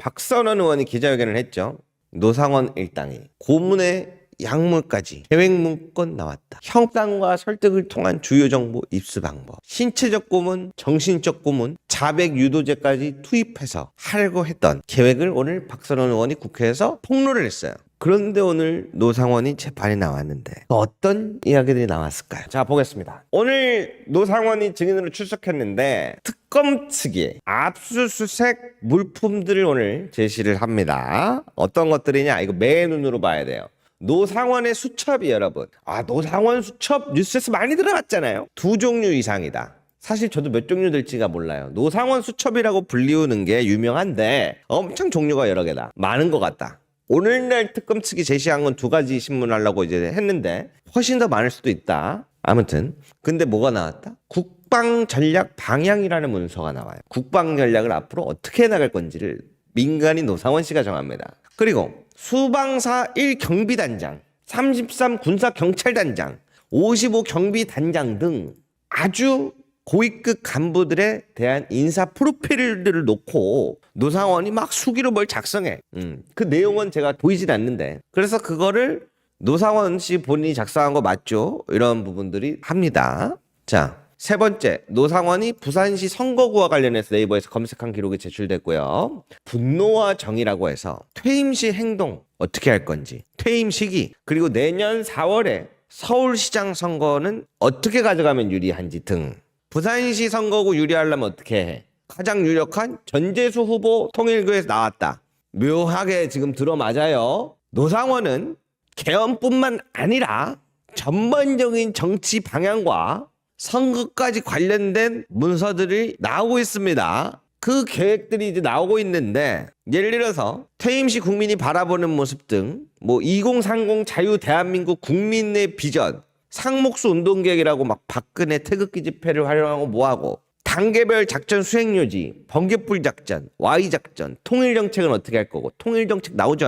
박선원 의원이 기자회견을 했죠. 노상원 일당이 고문의 약물까지 계획 문건 나왔다. 형당과 설득을 통한 주요 정보 입수 방법, 신체적 고문, 정신적 고문, 자백 유도제까지 투입해서 하려고 했던 계획을 오늘 박선원 의원이 국회에서 폭로를 했어요. 그런데 오늘 노상원이 재판에 나왔는데 어떤 이야기들이 나왔을까요? 자, 보겠습니다. 오늘 노상원이 증인으로 출석했는데 특검 측이 압수수색 물품들을 오늘 제시를 합니다. 어떤 것들이냐? 이거 매 눈으로 봐야 돼요. 노상원의 수첩이 여러분, 노상원 수첩 뉴스에서 많이 들어봤잖아요. 2종류 이상이다. 사실 저도 몇 종류 될지가 몰라요. 노상원 수첩이라고 불리우는 게 유명한데 엄청 종류가 여러 개다. 많은 것 같다. 오늘날 특검 측이 제시한 건 2가지 신문하려고 이제 했는데 훨씬 더 많을 수도 있다. 아무튼 근데 뭐가 나왔다? 국방 전략 방향이라는 문서가 나와요. 국방 전략을 앞으로 어떻게 나갈 건지를 민간인 노상원 씨가 정합니다. 그리고 수방사 1경비단장, 33 군사경찰단장, 55 경비단장 등 아주 고위급 간부들에 대한 인사 프로필들을 놓고 노상원이 막 수기로 뭘 작성해. 그 내용은 제가 보이진 않는데, 그래서 그거를 노상원 씨 본인이 작성한 거 맞죠? 이런 부분들이 합니다. 자, 세 번째, 노상원이 부산시 선거구와 관련해서 네이버에서 검색한 기록이 제출됐고요. 분노와 정의라고 해서 퇴임 시 행동 어떻게 할 건지, 퇴임 시기, 그리고 내년 4월에 서울시장 선거는 어떻게 가져가면 유리한지 등, 부산시 선거구 유리하려면 어떻게 해? 가장 유력한 전재수 후보 통일교에서 나왔다. 묘하게 지금 들어맞아요. 노상원은 개헌뿐만 아니라 전반적인 정치 방향과 선거까지 관련된 문서들이 나오고 있습니다. 그 계획들이 이제 나오고 있는데, 예를 들어서 퇴임 시 국민이 바라보는 모습 등, 2030 자유 대한민국 국민의 비전, 상목수 운동계획이라고 막 박근혜 태극기 집회를 활용하고 뭐하고, 단계별 작전 수행 요지, 번개불 작전, Y작전, 통일정책은 어떻게 할 거고, 통일정책 나오죠?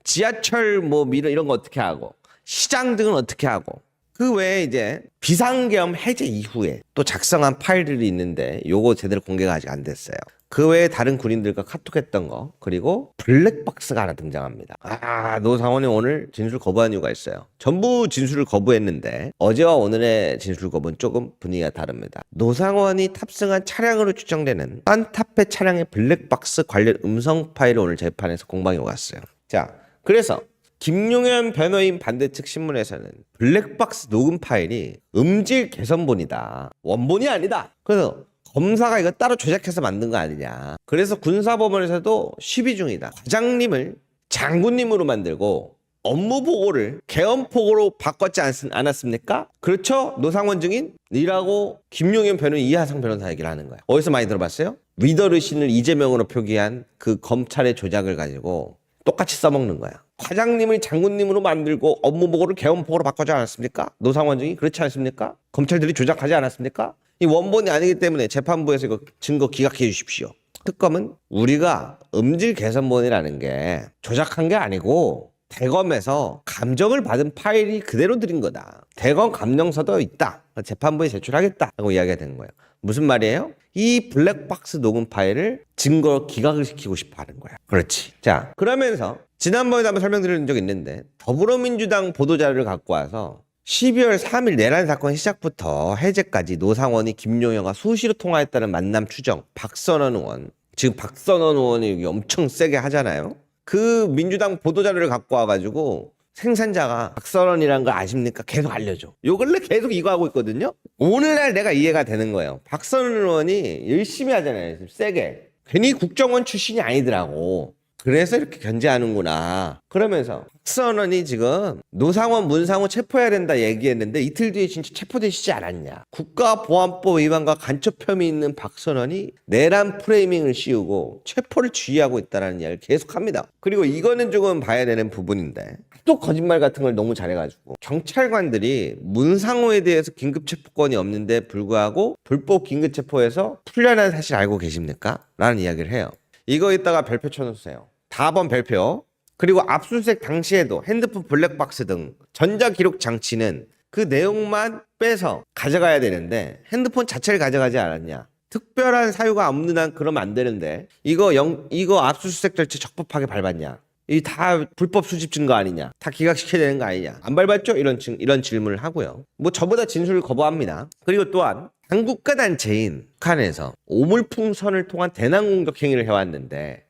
지하철 이런 거 어떻게 하고, 시장 등은 어떻게 하고, 그 외에 이제 비상계엄 해제 이후에 또 작성한 파일들이 있는데 요거 제대로 공개가 아직 안 됐어요. 그 외에 다른 군인들과 카톡했던 거, 그리고 블랙박스가 하나 등장합니다. 노상원이 오늘 진술 거부한 이유가 있어요. 전부 진술을 거부했는데 어제와 오늘의 진술 거부는 조금 분위기가 다릅니다. 노상원이 탑승한 차량으로 추정되는 산타페 차량의 블랙박스 관련 음성 파일을 오늘 재판에서 공방에 오갔어요. 자, 그래서 김용현 변호인 반대 측 신문에서는 블랙박스 녹음 파일이 음질 개선본이다, 원본이 아니다. 그래서 검사가 이거 따로 조작해서 만든 거 아니냐. 그래서 군사법원에서도 시비 중이다. 과장님을 장군님으로 만들고 업무 보고를 개헌포고로 바꿨지 않았습니까? 그렇죠? 노상원 증인이라고 김용현 변호인 이하상 변호사 얘기를 하는 거야. 어디서 많이 들어봤어요? 위더르신을 이재명으로 표기한 그 검찰의 조작을 가지고 똑같이 써먹는 거야. 과장님을 장군님으로 만들고 업무 보고를 개헌포고로 바꾸지 않았습니까? 노상원 증인 그렇지 않습니까? 검찰들이 조작하지 않았습니까? 이 원본이 아니기 때문에 재판부에서 이거 증거 기각해 주십시오. 특검은 우리가 음질 개선본이라는 게 조작한 게 아니고 대검에서 감정을 받은 파일이 그대로 드린 거다. 대검 감정서도 있다. 재판부에 제출하겠다 하고 이야기가 된 거예요. 무슨 말이에요? 이 블랙박스 녹음 파일을 증거로 기각을 시키고 싶어 하는 거야. 그렇지. 자, 그러면서 지난번에도 한번 설명드린 적이 있는데 더불어민주당 보도자료를 갖고 와서 12월 3일 내란 사건 시작부터 해제까지 노상원이 김용현과 수시로 통화했다는 만남 추정, 박선원 의원, 지금 박선원 의원이 엄청 세게 하잖아요. 그 민주당 보도자료를 갖고 와가지고 생산자가 박선원이라는 걸 아십니까? 계속 알려줘. 요 근래 계속 이거 하고 있거든요. 오늘날 내가 이해가 되는 거예요. 박선원 의원이 열심히 하잖아요. 세게. 괜히 국정원 출신이 아니더라고. 그래서 이렇게 견제하는구나. 그러면서 박선원이 지금 노상원, 문상호 체포해야 된다 얘기했는데 이틀 뒤에 진짜 체포되시지 않았냐. 국가보안법 위반과 간첩 혐의 있는 박선원이 내란 프레이밍을 씌우고 체포를 지휘하고 있다는 이야기를 계속합니다. 그리고 이거는 조금 봐야 되는 부분인데 또 거짓말 같은 걸 너무 잘해가지고 경찰관들이 문상호에 대해서 긴급체포권이 없는데 불구하고 불법 긴급체포해서 풀려난 사실 알고 계십니까? 라는 이야기를 해요. 이거 이따가 별표 쳐놓으세요. 다번 별표. 그리고 압수수색 당시에도 핸드폰 블랙박스 등 전자기록 장치는 그 내용만 빼서 가져가야 되는데 핸드폰 자체를 가져가지 않았냐 특별한 사유가 없는 한 그러면 안 되는데 이거 압수수색 절차 적법하게 밟았냐? 이 다 불법 수집 증거 아니냐? 다 기각시켜야 되는 거 아니냐? 안 밟았죠? 이런 질문을 하고요. 뭐 저보다 진술을 거부합니다. 그리고 또한 한국가 단체인 북한에서 오물풍선을 통한 대남 공격 행위를 해왔는데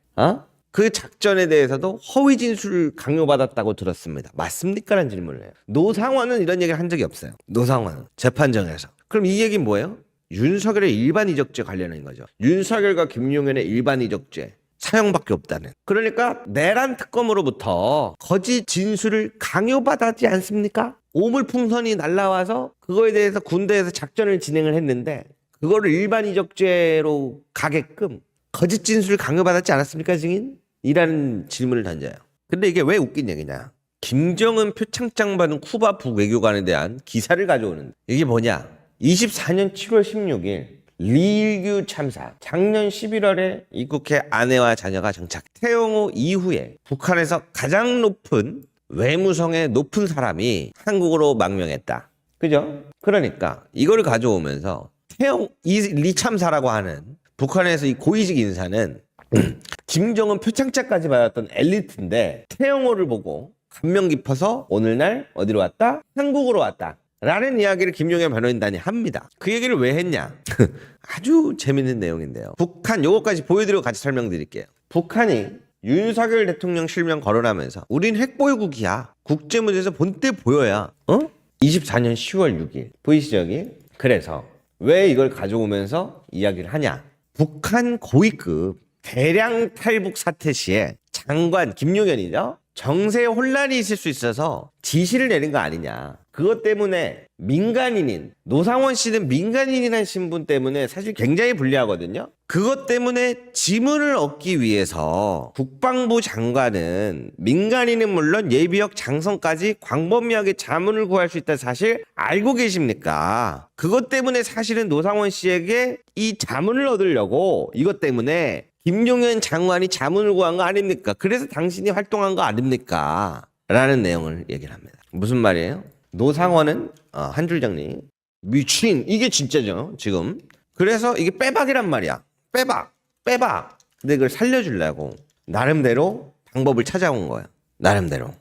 그 작전에 대해서도 허위 진술을 강요받았다고 들었습니다. 맞습니까? 라는 질문을 해요. 노상원은 이런 얘기를 한 적이 없어요. 노상원은 재판정에서. 그럼 이 얘기는 뭐예요? 윤석열의 일반 이적죄 관련인 거죠. 윤석열과 김용현의 일반 이적죄 사형밖에 없다는. 그러니까 내란 특검으로부터 거짓 진술을 강요받았지 않습니까? 오물풍선이 날라와서 그거에 대해서 군대에서 작전을 진행을 했는데 그거를 일반 이적죄로 가게끔 거짓 진술을 강요받았지 않았습니까, 증인? 이라는 질문을 던져요. 근데 이게 왜 웃긴 얘기냐? 김정은 표창장 받은 쿠바 북외교관에 대한 기사를 가져오는 이게 뭐냐? 24년 7월 16일 리일규 참사, 작년 11월에 입국해 아내와 자녀가 정착. 태영호 이후에 북한에서 가장 높은 외무성의 높은 사람이 한국으로 망명했다. 그죠? 그러니까 이걸 가져오면서 리 참사라고 하는 북한에서 이 고위직 인사는 김정은 표창장까지 받았던 엘리트인데 태영호를 보고 감명 깊어서 오늘날 어디로 왔다? 한국으로 왔다. 라는 이야기를 김용현 변호인단이 합니다. 그 얘기를 왜 했냐? 아주 재밌는 내용인데요. 북한 요거까지 보여드리고 같이 설명드릴게요. 북한이 윤석열 대통령 실명 거론하면서 우린 핵보유국이야. 국제무대에서 본때 보여야. 24년 10월 6일. 보이시죠 여기? 그래서 왜 이걸 가져오면서 이야기를 하냐? 북한 고위급 대량 탈북 사태 시에 장관 김용현이죠. 정세에 혼란이 있을 수 있어서 지시를 내린 거 아니냐. 그것 때문에 민간인인 노상원 씨는 민간인이라는 신분 때문에 사실 굉장히 불리하거든요. 그것 때문에 지문을 얻기 위해서 국방부 장관은 민간인은 물론 예비역 장성까지 광범위하게 자문을 구할 수 있다는 사실 알고 계십니까? 그것 때문에 사실은 노상원 씨에게 이 자문을 얻으려고 이것 때문에 김용현 장관이 자문을 구한 거 아닙니까? 그래서 당신이 활동한 거 아닙니까? 라는 내용을 얘기를 합니다. 무슨 말이에요? 노상원은 한 줄 정리. 미친 이게 진짜죠 지금. 그래서 이게 빼박이란 말이야. 빼박. 근데 이걸 살려주려고 나름대로 방법을 찾아온 거야. 나름대로.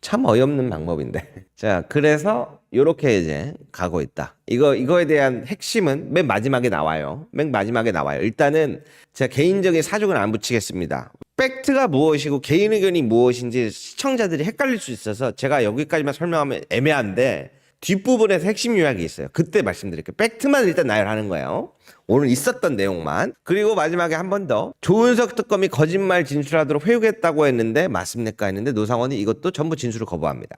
참 어이없는 방법인데. 자, 그래서 요렇게 이제 가고 있다. 이거에 대한 핵심은 맨 마지막에 나와요. 일단은 제가 개인적인 사족은 안 붙이겠습니다. 팩트가 무엇이고 개인 의견이 무엇인지 시청자들이 헷갈릴 수 있어서 제가 여기까지만 설명하면 애매한데 뒷부분에서 핵심 요약이 있어요. 그때 말씀드릴게요. 팩트만 일단 나열하는 거예요. 오늘 있었던 내용만. 그리고 마지막에 한 번 더. 조은석 특검이 거짓말 진술하도록 회유했다고 했는데 맞습니까? 했는데 노상원이 이것도 전부 진술을 거부합니다.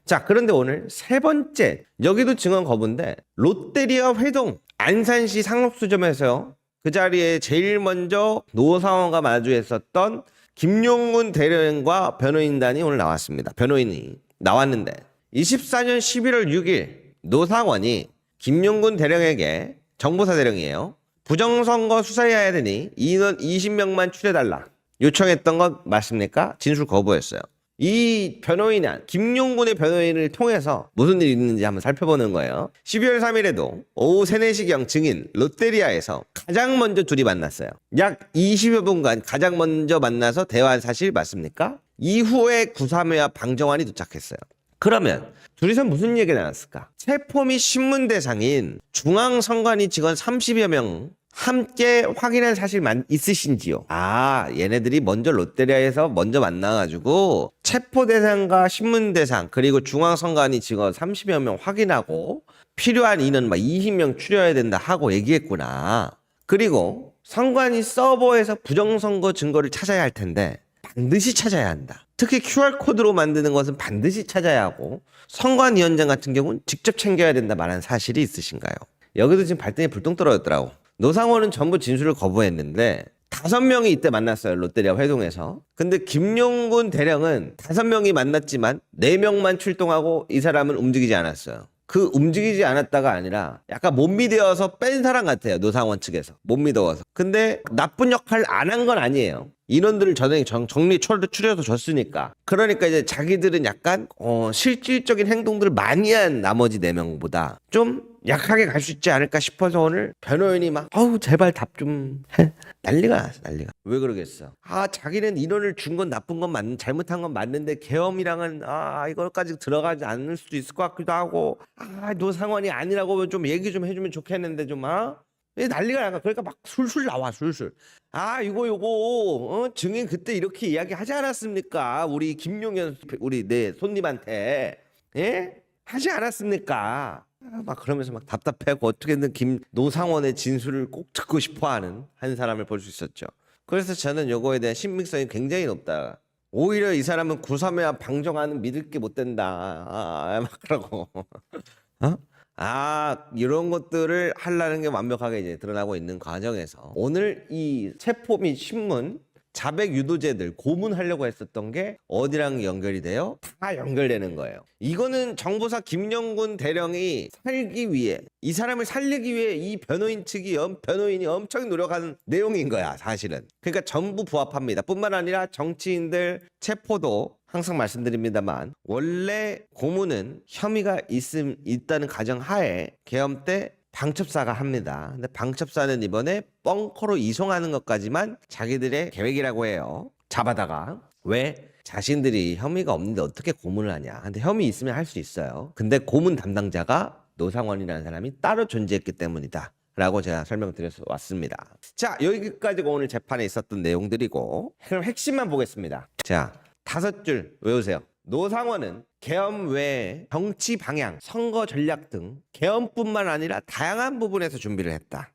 자, 그런데 오늘 세 번째. 여기도 증언 거부인데 롯데리아 회동 안산시 상록수점에서요. 그 자리에 제일 먼저 노상원과 마주했었던 김용군 대령과 변호인단이 오늘 나왔습니다. 변호인이 나왔는데 24년 11월 6일 노상원이 김용군 대령에게 정보사 대령이에요. 부정선거 수사해야 되니 인원 20명만 추려달라 요청했던 건 맞습니까? 진술 거부했어요. 이 변호인은 김용군의 변호인을 통해서 무슨 일이 있는지 한번 살펴보는 거예요. 12월 3일에도 오후 3, 4시경 증인 롯데리아에서 가장 먼저 둘이 만났어요. 약 20여 분간 가장 먼저 만나서 대화한 사실 맞습니까? 이후에 구사회와 방정환이 도착했어요. 그러면 둘이서 무슨 얘기를 나눴을까? 체포 및 신문 대상인 중앙선관위 직원 30여 명 함께 확인한 사실 있으신지요? 얘네들이 먼저 롯데리아에서 먼저 만나가지고 체포 대상과 신문 대상 그리고 중앙선관위 직원 30여 명 확인하고 필요한 인원 20명 추려야 된다 하고 얘기했구나. 그리고 선관위 서버에서 부정선거 증거를 찾아야 할 텐데 반드시 찾아야 한다. 특히 QR코드로 만드는 것은 반드시 찾아야 하고 선관위원장 같은 경우는 직접 챙겨야 된다 말한 사실이 있으신가요? 여기도 지금 발등에 불똥 떨어졌더라고. 노상원은 전부 진술을 거부했는데 5명이 이때 만났어요. 롯데리아 회동에서. 근데 김용군 대령은 5명이 만났지만 4명만 출동하고 이 사람은 움직이지 않았어요. 그 움직이지 않았다가 아니라 약간 못 믿어서 뺀 사람 같아요. 노상원 측에서. 못 믿어서. 근데 나쁜 역할 안 한 건 아니에요. 인원들을 정리 추려서 줬으니까. 그러니까 이제 자기들은 약간 실질적인 행동들을 많이 한 나머지 4명보다 좀 약하게 갈 수 있지 않을까 싶어서 오늘 변호인이 막 제발 답 좀 해. 난리가 났어, 난리가. 왜 그러겠어? 자기는 인원을 준 건 나쁜 건 잘못한 건 맞는데 계엄이랑은 이걸까지 들어가지 않을 수도 있을 것 같기도 하고 노상원이 아니라고 좀 얘기 좀 해주면 좋겠는데 좀 난리가 나가. 그러니까 막 술술 나와, 술술. 이거 증인 그때 이렇게 이야기하지 않았습니까? 우리 김용현 우리 손님한테 하지 않았습니까? 막 그러면서 막 답답해하고 어떻게든 노상원의 진술을 꼭 듣고 싶어하는 한 사람을 볼 수 있었죠. 그래서 저는 요거에 대한 신빙성이 굉장히 높다. 오히려 이 사람은 구삼회와 방정하는 믿을 게 못 된다. 막 그러고. 이런 것들을 하려는 게 완벽하게 이제 드러나고 있는 과정에서 오늘 이 체포 및 신문 자백 유도죄들 고문하려고 했었던 게 어디랑 연결이 돼요? 다 연결되는 거예요. 이거는 정보사 김영군 대령이 살기 위해 이 사람을 살리기 위해 이 변호인이 엄청 노력하는 내용인 거야, 사실은. 그러니까 전부 부합합니다. 뿐만 아니라 정치인들 체포도 항상 말씀드립니다만 원래 고문은 혐의가 있다는 가정하에 계엄 때 방첩사가 합니다. 근데 방첩사는 이번에 벙커로 이송하는 것까지만 자기들의 계획이라고 해요. 잡아다가. 왜? 자신들이 혐의가 없는데 어떻게 고문을 하냐. 근데 혐의 있으면 할 수 있어요. 근데 고문 담당자가 노상원이라는 사람이 따로 존재했기 때문이다 라고 제가 설명드려서 왔습니다. 자, 여기까지가 오늘 재판에 있었던 내용들이고 그럼 핵심만 보겠습니다. 자, 5줄 외우세요. 노상원은 계엄 외에 정치 방향, 선거 전략 등 계엄뿐만 아니라 다양한 부분에서 준비를 했다.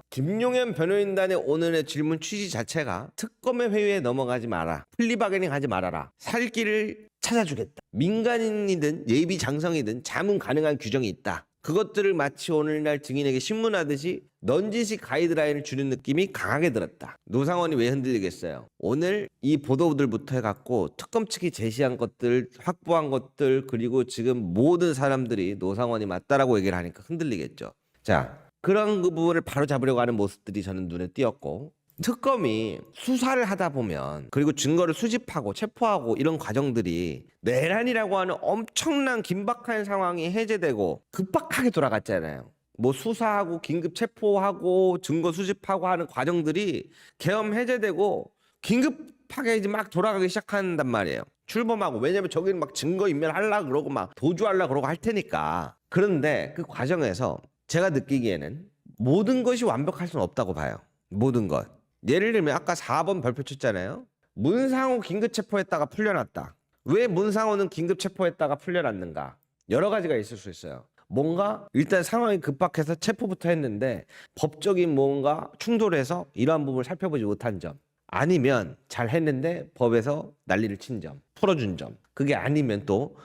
김용현 변호인단의 오늘의 질문 취지 자체가 특검의 회유에 넘어가지 마라. 플리바게닝 하지 말아라. 살 길을 찾아주겠다. 민간인이든 예비 장성이든 자문 가능한 규정이 있다. 그것들을 마치 오늘날 증인에게 신문하듯이 넌지시 가이드라인을 주는 느낌이 강하게 들었다. 노상원이 왜 흔들리겠어요? 오늘 이 보도들부터 해갖고 특검 측이 제시한 것들, 확보한 것들, 그리고 지금 모든 사람들이 노상원이 맞다라고 얘기를 하니까 흔들리겠죠. 자, 그런 그 부분을 바로 잡으려고 하는 모습들이 저는 눈에 띄었고, 특검이 수사를 하다 보면 그리고 증거를 수집하고 체포하고 이런 과정들이 내란이라고 하는 엄청난 긴박한 상황이 해제되고 급박하게 돌아갔잖아요. 뭐 수사하고 긴급 체포하고 증거 수집하고 하는 과정들이 계엄 해제되고 긴급하게 이제 막 돌아가기 시작한단 말이에요. 출범하고. 왜냐면 저기는 막 증거 인멸하려고 그러고 막 도주하려고 그러고 할 테니까. 그런데 그 과정에서 제가 느끼기에는 모든 것이 완벽할 수는 없다고 봐요. 모든 것. 예를 들면 아까 4번 발표 쳤잖아요. 문상호 긴급 체포했다가 풀려났다. 왜 문상호는 긴급 체포했다가 풀려났는가? 여러 가지가 있을 수 있어요. 뭔가 일단 상황이 급박해서 체포부터 했는데 법적인 뭔가 충돌해서 이러한 부분을 살펴보지 못한 점. 아니면 잘 했는데 법에서 난리를 친 점, 풀어준 점. 그게 아니면 또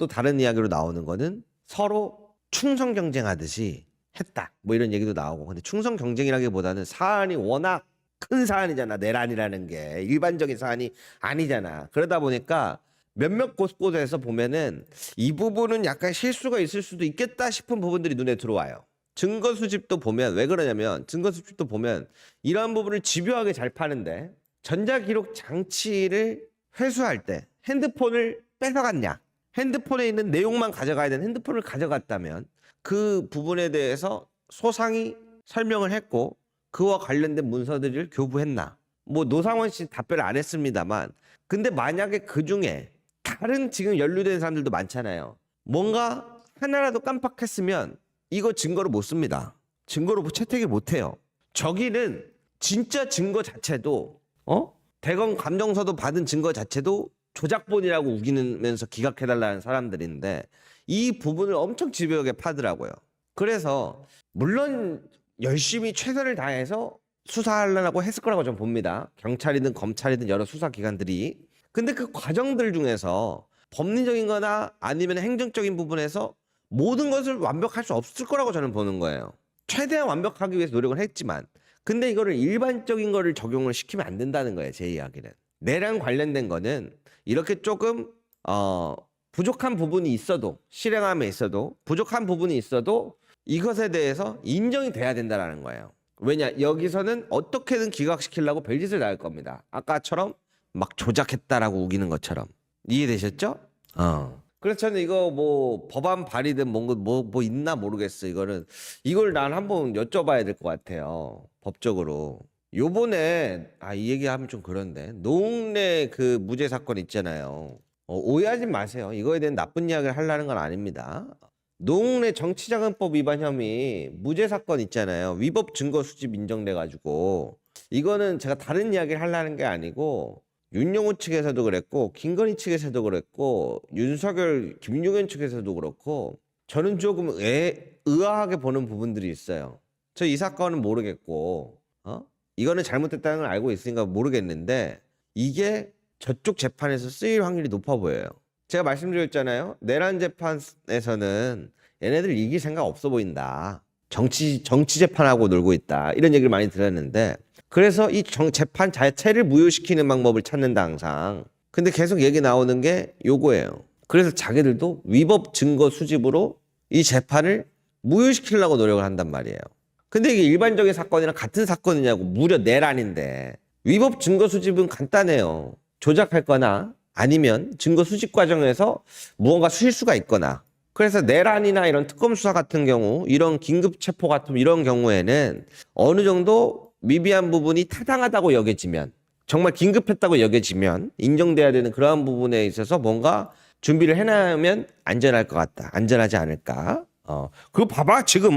다른 이야기로 나오는 거는 서로 충성 경쟁하듯이 했다. 뭐 이런 얘기도 나오고. 근데 충성 경쟁이라기보다는 사안이 워낙 큰 사안이잖아. 내란이라는 게 일반적인 사안이 아니잖아. 그러다 보니까 몇몇 곳곳에서 보면은 이 부분은 약간 실수가 있을 수도 있겠다 싶은 부분들이 눈에 들어와요. 증거 수집도 보면 왜 그러냐면 증거 수집도 보면 이러한 부분을 집요하게 잘 파는데 전자기록 장치를 회수할 때 핸드폰을 뺏어갔냐. 핸드폰에 있는 내용만 가져가야 되는 핸드폰을 가져갔다면 그 부분에 대해서 소상히 설명을 했고 그와 관련된 문서들을 교부했나. 뭐 노상원 씨 답변을 안 했습니다만 근데 만약에 그중에 다른 지금 연루된 사람들도 많잖아요. 뭔가 하나라도 깜빡했으면 이거 증거로 못 씁니다. 증거로 채택을 못 해요. 저기는 진짜 증거 자체도 대검 감정서도 받은 증거 자체도 조작본이라고 우기면서 기각해달라는 사람들인데 이 부분을 엄청 집요하게 파더라고요. 그래서 물론 열심히 최선을 다해서 수사하려고 했을 거라고 저는 봅니다. 경찰이든 검찰이든 여러 수사기관들이. 근데 그 과정들 중에서 법리적인 거나 아니면 행정적인 부분에서 모든 것을 완벽할 수 없을 거라고 저는 보는 거예요. 최대한 완벽하기 위해서 노력을 했지만 근데 이거를 일반적인 거를 적용을 시키면 안 된다는 거예요. 제 이야기는. 내랑 관련된 거는 이렇게 조금 부족한 부분이 있어도 실행함에 있어도 부족한 부분이 있어도 이것에 대해서 인정이 돼야 된다는 거예요. 왜냐 여기서는 어떻게든 기각시키려고 별짓을 다 할 겁니다. 아까처럼 막 조작했다라고 우기는 것처럼. 이해되셨죠? 그래서 저는 이거 뭐 법안 발의든 뭐 있나 모르겠어. 이걸 난 한번 여쭤봐야 될 것 같아요. 법적으로. 요번에 이 얘기하면 좀 그런데 노웅래 그 무죄 사건 있잖아요. 오해하지 마세요. 이거에 대한 나쁜 이야기를 하려는 건 아닙니다. 노웅래 정치자금법 위반 혐의 무죄 사건 있잖아요. 위법 증거 수집 인정돼 가지고 이거는 제가 다른 이야기를 하려는 게 아니고 윤영호 측에서도 그랬고 김건희 측에서도 그랬고 윤석열, 김용현 측에서도 그렇고 저는 조금 의아하게 보는 부분들이 있어요. 저 이 사건은 모르겠고 이거는 잘못됐다는 걸 알고 있으니까 모르겠는데 이게 저쪽 재판에서 쓰일 확률이 높아 보여요. 제가 말씀드렸잖아요. 내란 재판에서는 얘네들 이길 생각 없어 보인다. 정치 재판하고 놀고 있다. 이런 얘기를 많이 들었는데 그래서 이 재판 자체를 무효시키는 방법을 찾는다 항상. 근데 계속 얘기 나오는 게 요거예요. 그래서 자기들도 위법 증거 수집으로 이 재판을 무효시키려고 노력을 한단 말이에요. 근데 이게 일반적인 사건이랑 같은 사건이냐고. 무려 내란인데. 위법 증거 수집은 간단해요. 조작할 거나 아니면 증거 수집 과정에서 무언가 실수가 있거나. 그래서 내란이나 이런 특검 수사 같은 경우, 이런 긴급 체포 같은 이런 경우에는 어느 정도 미비한 부분이 타당하다고 여겨지면, 정말 긴급했다고 여겨지면 인정돼야 되는 그러한 부분에 있어서 뭔가 준비를 해놔면 안전할 것 같다. 안전하지 않을까. 그거 봐봐 지금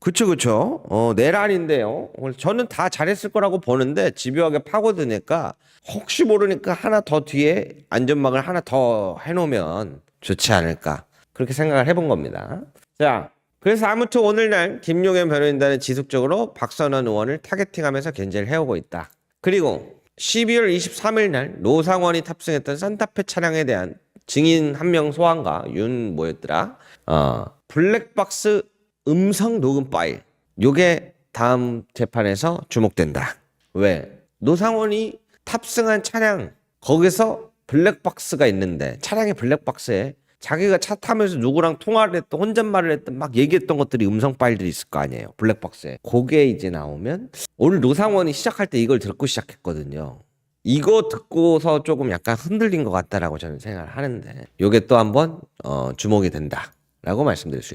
그쵸. 내란인데요. 저는 다 잘했을 거라고 보는데 집요하게 파고드니까 혹시 모르니까 하나 더 뒤에 안전막을 하나 더 해놓으면 좋지 않을까. 그렇게 생각을 해본 겁니다. 자, 그래서 아무튼 오늘날 김용현 변호인단은 지속적으로 박선원 의원을 타겟팅하면서 견제를 해오고 있다. 그리고 12월 23일 날 노상원이 탑승했던 산타페 차량에 대한 증인 한 명 소환과 블랙박스 음성 녹음 파일. 요게 다음 재판에서 주목된다. 왜? 노상원이 탑승한 차량 거기서 블랙박스가 있는데 차량의 블랙박스에 자기가 차 타면서 누구랑 통화를 했던 혼잣말을 했던 막 얘기했던 것들이 음성 파일들이 있을 거 아니에요. 블랙박스에. 그게 이제 나오면 오늘 노상원이 시작할 때 이걸 듣고 시작했거든요. 이거 듣고서 조금 약간 흔들린 것 같다라고 저는 생각을 하는데 요게 또 한번 주목이 된다라고 말씀드릴 수 있습니다.